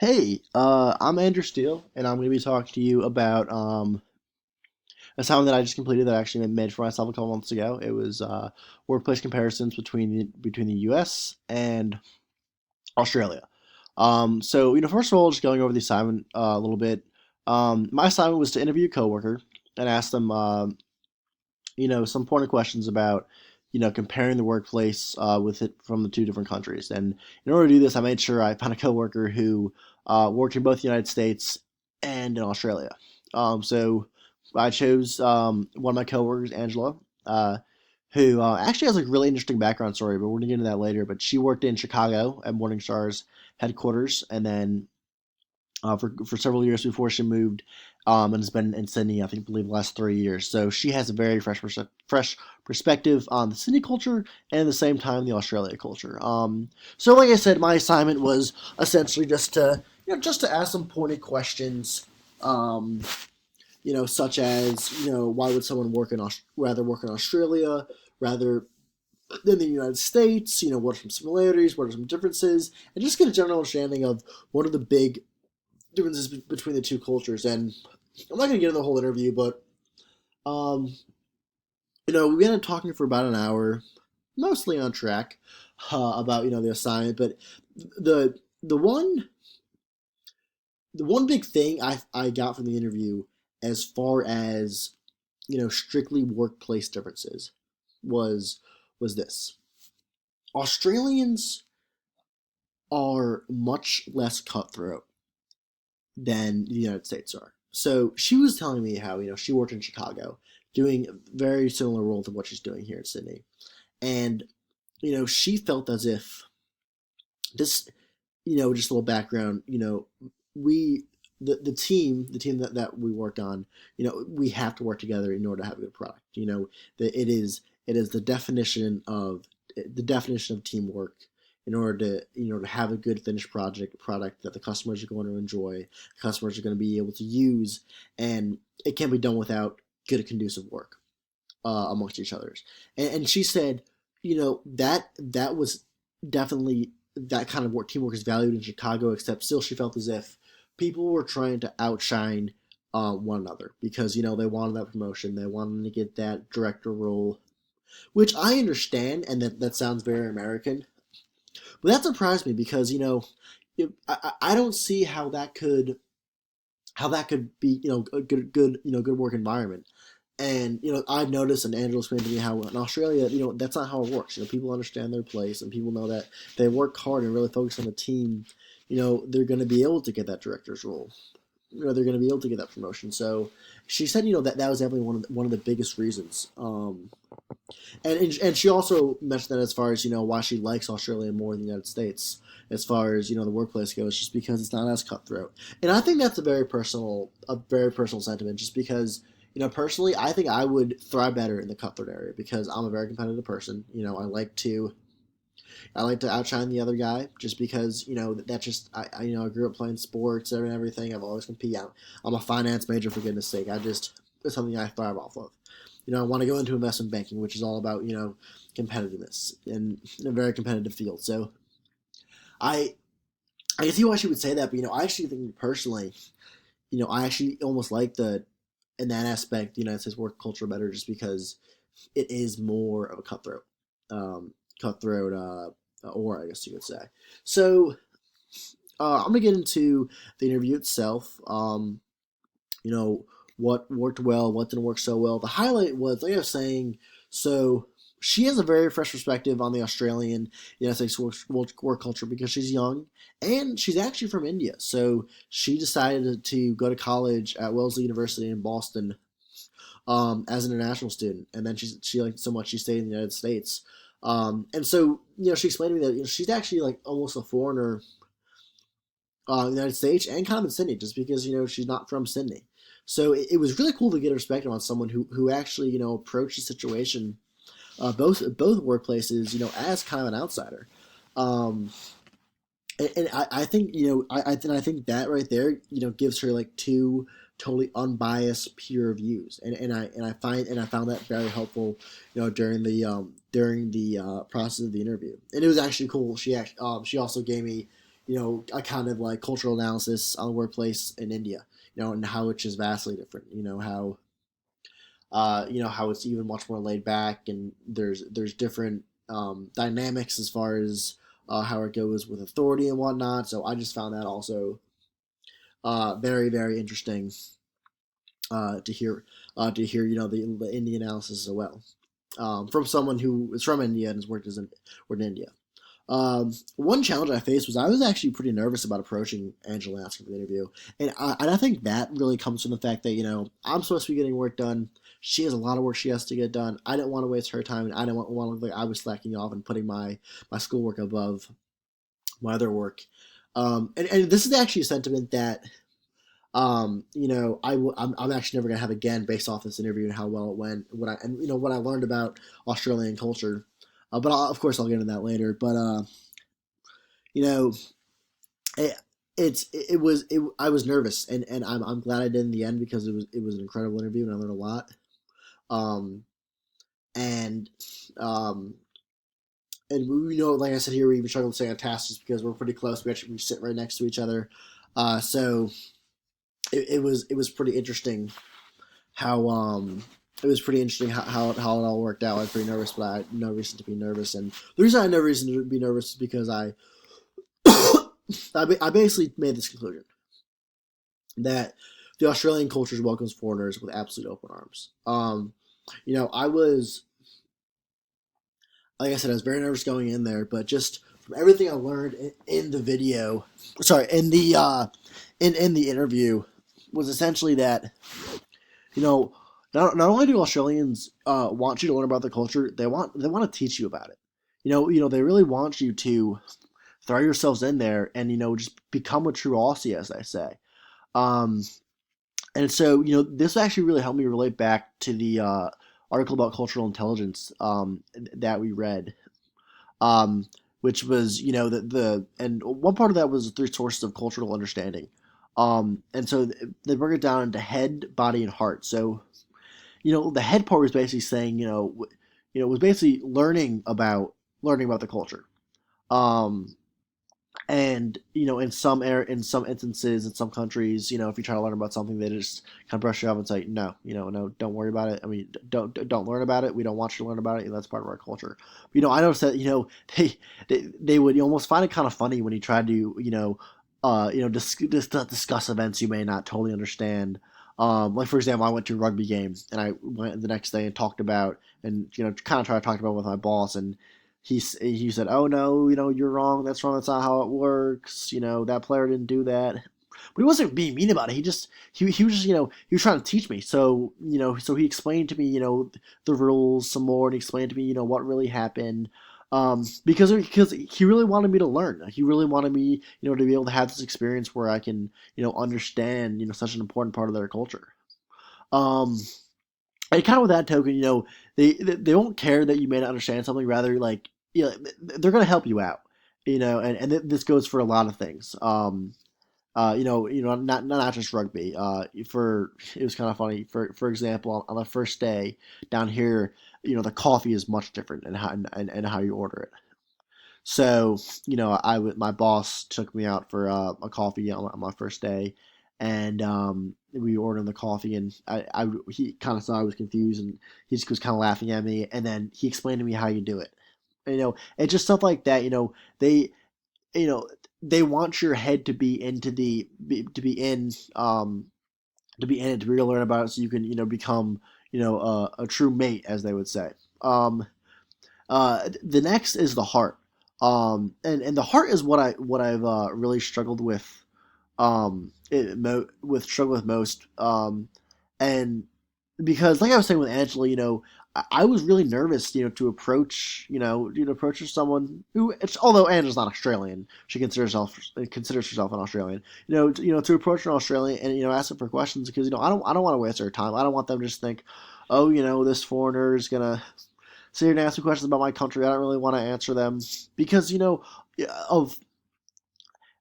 I'm Andrew Steele, and I'm going to be talking to you about a assignment that I just completed that I actually made for myself a couple months ago. It was workplace comparisons between the U.S. and Australia. First of all, just going over the assignment a little bit. My assignment was to interview a coworker and ask them, some pointed questions about, comparing the workplace with it from the two different countries. And in order to do this, I made sure I found a coworker who worked in both the United States and in Australia. So I chose one of my coworkers, Angela, who actually has a really interesting background story, but we're gonna get into that later. But she worked in Chicago at Morningstar's headquarters, and then for several years before she moved, and has been in Sydney, I think, believe the last 3 years. So she has a very fresh perspective on the Sydney culture and at the same time the Australia culture. So like I said, my assignment was essentially just to ask some pointed questions. Um, such as why would someone rather work in Australia rather than the United States? What are some similarities? What are some differences? And just get a general understanding of what are the big differences between the two cultures. And I'm not going to get into the whole interview, but um, we ended up talking for about an hour, mostly on track about the assignment. But the the one the one big thing I got from the interview, as far as strictly workplace differences, was this: Australians are much less cutthroat than the United States are. So she was telling me how she worked in Chicago, doing a very similar role to what she's doing here in Sydney, and she felt as if this, just a little background, we the team that we work on, we have to work together in order to have a good product. That it is the definition of teamwork in order to to have a good finished product that the customers are going to enjoy, customers are going to be able to use, and it can't be done without good conducive work amongst each others. And she said, that was definitely that kind of work teamwork is valued in Chicago, except still she felt as if people were trying to outshine one another because they wanted that promotion, they wanted to get that director role, which I understand, and that sounds very American. But that surprised me because I don't see how that could be a good work environment. And I've noticed, and Angela explained to me how in Australia, that's not how it works. People understand their place, and people know that they work hard and really focus on the team. They're going to be able to get that director's role. They're going to be able to get that promotion. So she said, that was definitely one of the biggest reasons. And she also mentioned that as far as why she likes Australia more than the United States, as far as the workplace goes, just because it's not as cutthroat. And I think that's a very personal sentiment, just because personally, I think I would thrive better in the cutthroat area because I'm a very competitive person. I like to outshine the other guy just because that just I grew up playing sports and everything. I've always competed. I'm a finance major, for goodness sake. It's something I thrive off of. I want to go into investment banking, which is all about competitiveness in a very competitive field. So I I can see why she would say that, but I actually think personally, I actually almost like the in that aspect, the United States work culture better, just because it is more of a cutthroat or I guess you could say. So I'm gonna get into the interview itself. You know what worked well, what didn't work so well. The highlight was, like I was saying, so she has a very fresh perspective on the Australian United States work culture because she's young and she's actually from India. So she decided to go to college at Wellesley University in Boston as an international student, and then she liked it so much she stayed in the United States. And so she explained to me that she's actually like almost a foreigner in the United States and kind of in Sydney, just because she's not from Sydney. So it was really cool to get a perspective on someone who actually approached the situation, both workplaces, as kind of an outsider. Um, and I think I think that right there gives her like two totally unbiased peer views, and I found that very helpful during the process of the interview. And it was actually cool. She also gave me a kind of like cultural analysis on the workplace in India, and how it's just vastly different. How it's even much more laid back, and there's different dynamics as far as how it goes with authority and whatnot. So I just found that also very very interesting to hear the Indian analysis as well, from someone who is from India and has worked in India. One challenge I faced was I was actually pretty nervous about approaching Angela and asking for the interview, and I think that really comes from the fact that I'm supposed to be getting work done. She has a lot of work she has to get done. I didn't want to waste her time, and I didn't want to look like I was slacking off and putting my schoolwork above my other work. And this is actually a sentiment that I'm actually never gonna have again based off this interview and how well it went. What I learned about Australian culture. But of course I'll get into that later. But you know, it, I was nervous, and I'm glad I did in the end because it was an incredible interview and I learned a lot. Um, and um, and like I said here, we even struggled to stay on task just because we're pretty close. We sit right next to each other. So it was pretty interesting how it was pretty interesting how it all worked out. I was pretty nervous, but I had no reason to be nervous. And the reason I had no reason to be nervous is because I basically made this conclusion that the Australian culture welcomes foreigners with absolute open arms. I was, like I said, I was very nervous going in there, but just from everything I learned in the video, sorry, in the interview, was essentially that you know not only do Australians want you to learn about the culture, they want to teach you about it. They really want you to throw yourselves in there and just become a true Aussie, as they say. Um, and so this actually really helped me relate back to the article about cultural intelligence that we read, um, which was and one part of that was three sources of cultural understanding. And so they break it down into head, body, and heart. So the head part was basically saying was basically learning about the culture. Um, and in some instances, in some countries, if you try to learn about something, they just kind of brush you off and say no, no, don't worry about it. I mean, don't learn about it. We don't want you to learn about it. That's part of our culture. I noticed that they would almost find it kind of funny when you try to discuss events you may not totally understand. Like for example, I went to a rugby game and I went the next day and talked about and kind of tried to talk about it with my boss, and he said, "Oh no, you're wrong. That's wrong. That's not how it works. That player didn't do that." But he wasn't being mean about it. He was just he was trying to teach me. So so he explained to me the rules some more, and he explained to me what really happened. Because he really wanted me to learn. He really wanted me to be able to have this experience where I can understand such an important part of their culture. Um, and kind of with that token, they won't care that you may not understand something. Rather, like they're going to help you out. And this goes for a lot of things. Not just rugby. For it was kind of funny. For example, on the first day down here, the coffee is much different and how you order it. So, my boss took me out for a coffee on my first day, and we ordered the coffee, and he kind of saw I was confused, and he just was kind of laughing at me, and then he explained to me how you do it. It's just stuff like that. They, you know, they want your head to be into to be in to be in it to be able to learn about it, so you can become a true mate, as they would say. Um, the next is the heart. And the heart is what I've really struggled with. Struggle with most. And because like I was saying with Angela, I was really nervous, to approach, approach someone who, although Angela's not Australian, she considers herself an Australian. To approach an Australian and ask them for questions because I don't want to waste their time. I don't want them to just think, oh, this foreigner is gonna sit here and ask me questions about my country. I don't really want to answer them because of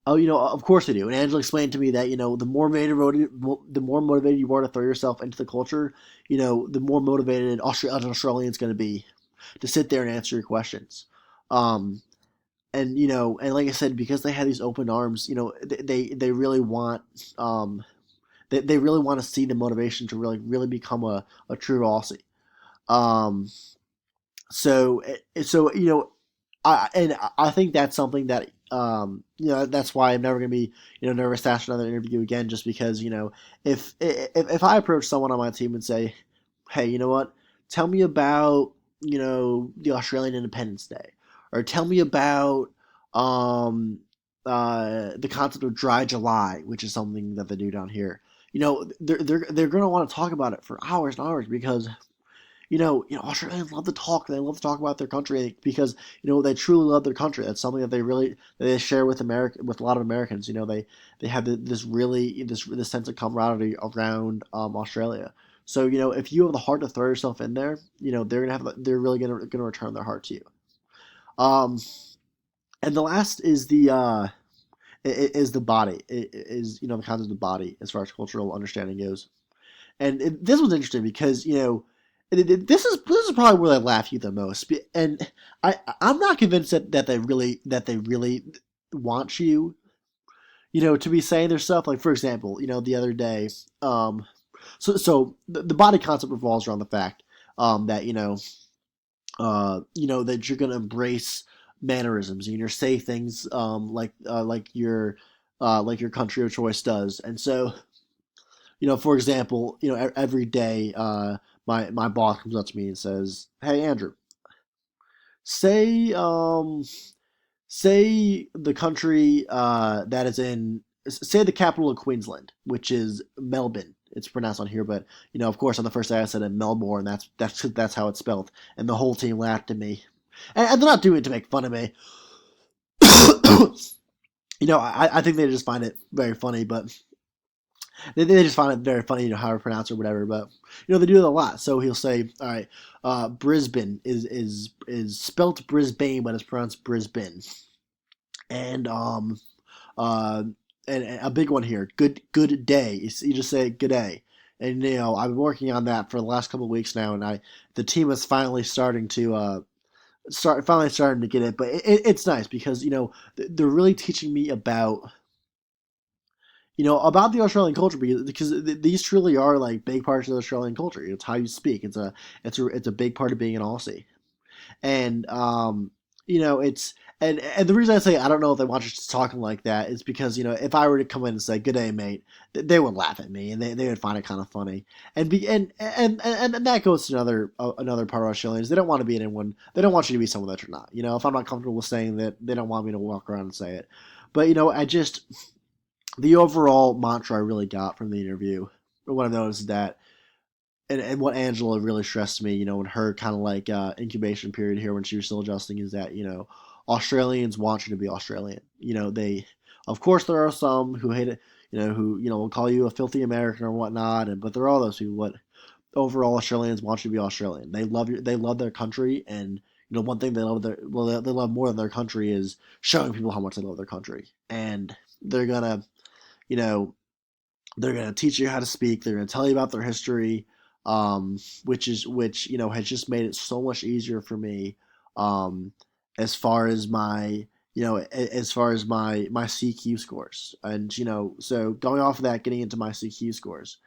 of course I do. And Angela explained to me that the more motivated you are to throw yourself into the culture, the more motivated an Australian's going to be to sit there and answer your questions. Um, and and like I said, because they have these open arms, they really want um they really want to see the motivation to really become a true Aussie. Um, so I think that's something that that's why I'm never gonna be nervous to ask another interview again, just because if I approach someone on my team and say, hey, you know what, tell me about the Australian Independence Day, or tell me about um the concept of dry July, which is something that they do down here. They're gonna want to talk about it for hours and hours, because Australians love to talk. They love to talk about their country because they truly love their country. That's something that they share with with a lot of Americans. They have this really this sense of camaraderie around Australia. So if you have the heart to throw yourself in there, they're really gonna return their heart to you. Um, and the last is is the body. Is the concept of the body as far as cultural understanding goes. And this was interesting because this is probably where they laugh you the most. And I'm not convinced that they really want you to be saying their stuff. Like, for example, the other day, um, so the body concept revolves around the fact that that you're gonna embrace mannerisms. You're gonna say things like your country of choice does. And so for example, every day, my boss comes up to me and says, "Hey, Andrew, say say the country that is in say the capital of Queensland, which is Melbourne. It's pronounced on here, but of course, on the first day I said in Melbourne. That's how it's spelled, and the whole team laughed at me, and they're not doing it to make fun of me. I think they just find it very funny, but they just find it very funny, how to pronounce it or whatever. But they do it a lot. So he'll say, "All right, Brisbane is spelt Brisbane, but it's pronounced Brisbane." And uh, and a big one here, good day. You just say good day. And I've been working on that for the last couple of weeks now, and the team is finally starting to starting to get it. But it's nice because they're really teaching me about the Australian culture, because these truly are like big parts of the Australian culture. It's how you speak. It's a big part of being an Aussie. And it's and the reason I say I don't know if they want you talking like that is because if I were to come in and say good day, mate, they would laugh at me, and they would find it kind of funny. And that goes to another part of Australians. They don't want to be anyone. They don't want you to be someone that you're not. If I'm not comfortable with saying that, they don't want me to walk around and say it. But I just the overall mantra I really got from the interview, what I've noticed is that, and what Angela really stressed to me, in her kind of like incubation period here when she was still adjusting, is that Australians want you to be Australian. Of course, there are some who hate it, who will call you a filthy American or whatnot, but there are all those people. But overall, Australians want you to be Australian. They love their country, and one thing they love more than their country is showing people how much they love their country, and they're gonna you know, they're going to teach you how to speak. They're going to tell you about their history, which has just made it so much easier for me, um, as far as my CQ scores, and so going off of that, getting into my CQ scores.